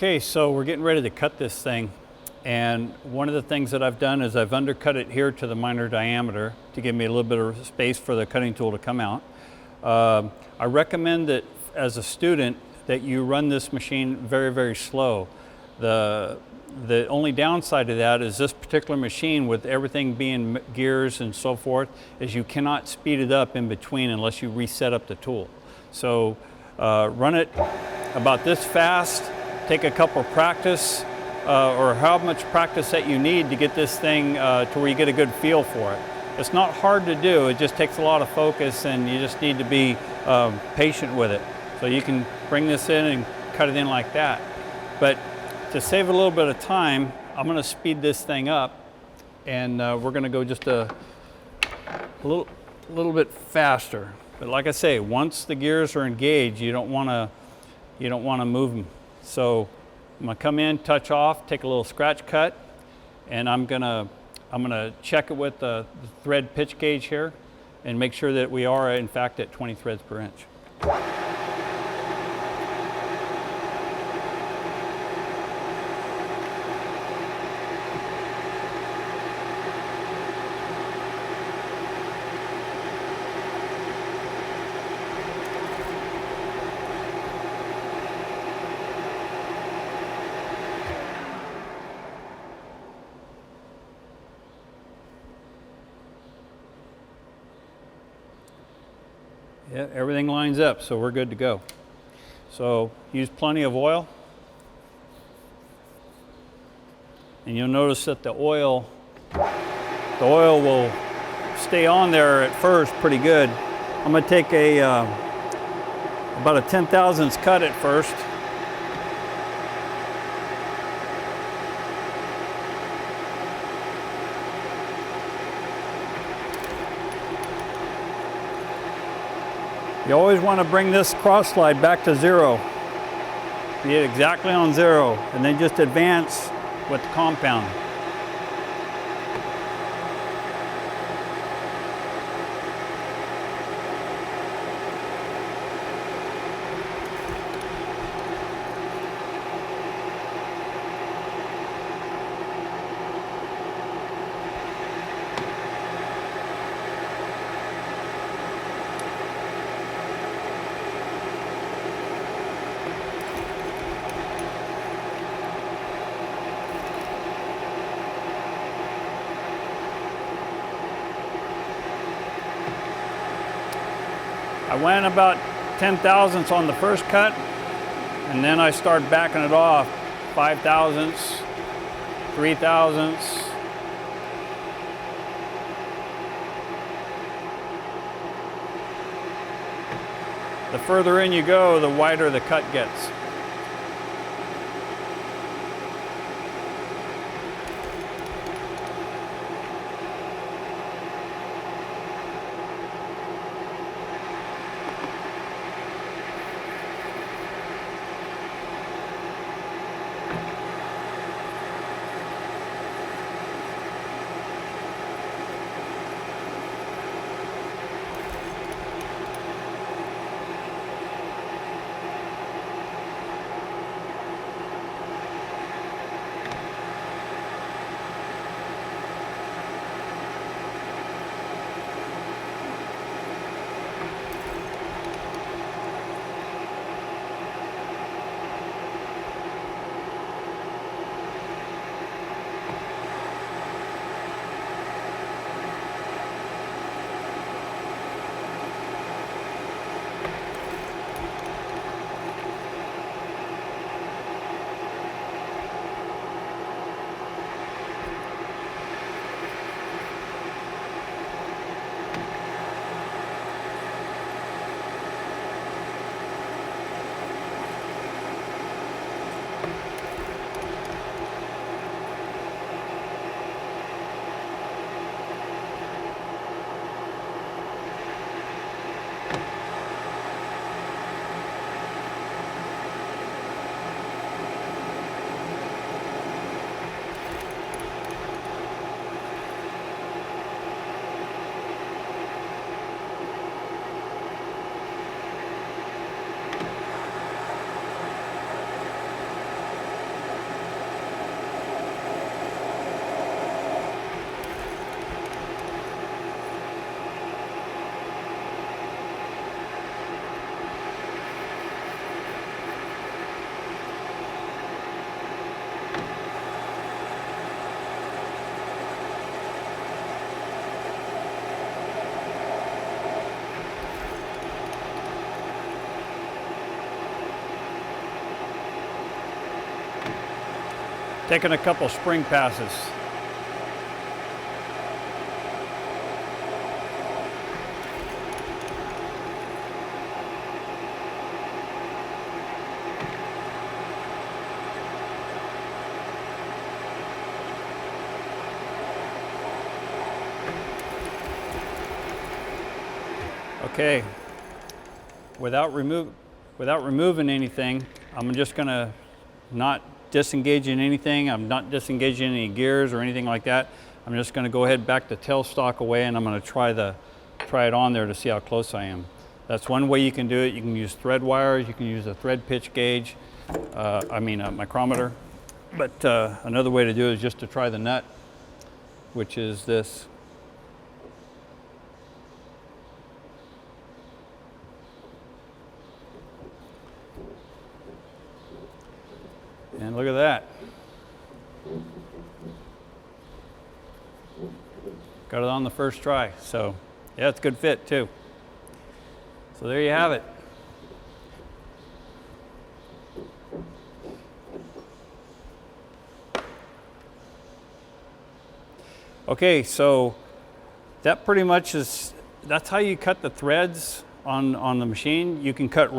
Okay, so we're getting ready to cut this thing. And one of the things that I've done is I've undercut it here to the minor diameter to give me a little bit of space for the cutting tool to come out. I recommend that as a student that you run this machine very, very slow. The only downside to that is this particular machine, with everything being gears and so forth, is you cannot speed it up in between unless you reset up the tool. So run it about this fast, take a couple of practice, or how much practice that you need to get this thing to where you get a good feel for it. It's not hard to do, it just takes a lot of focus, and you just need to be patient with it. So you can bring this in and cut it in like that. But to save a little bit of time, I'm going to speed this thing up, and we're going to go just a little bit faster. But like I say, once the gears are engaged, you don't want to move them. So I'm going to come in, touch off, take a little scratch cut, and I'm going to check it with the thread pitch gauge here and make sure that we are in fact at 20 threads per inch. Yeah, everything lines up, so we're good to go. So use plenty of oil. And you'll notice that the oil will stay on there at first pretty good. I'm going to take about a 10/1000 cut at first. You always want to bring this cross slide back to zero. Be it exactly on zero, and then just advance with the compound. I went about 10/1000 on the first cut, and then I started backing it off 5/1000, 3/1000. The further in you go, the wider the cut gets. Taking a couple spring passes. Okay, without removing anything, I'm just gonna not disengaging anything. I'm not disengaging any gears or anything like that. I'm just gonna go ahead back the tailstock away, and I'm gonna try it on there to see how close I am. That's one way you can do it. You can use thread wires, you can use a thread pitch gauge, a micrometer. But another way to do it is just to try the nut, which is this. And look at that. Got it on the first try. So yeah, it's a good fit too. So there you have it. Okay, so that pretty much that's how you cut the threads on the machine. You can cut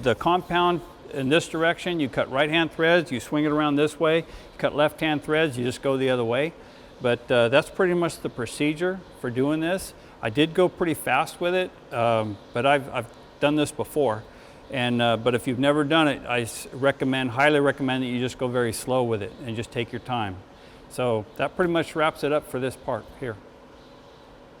the compound in this direction, you cut right-hand threads, you swing it around this way. You cut left-hand threads, you just go the other way. But that's pretty much the procedure for doing this. I did go pretty fast with it, but I've done this before. And but if you've never done it, I highly recommend that you just go very slow with it and just take your time. So that pretty much wraps it up for this part here.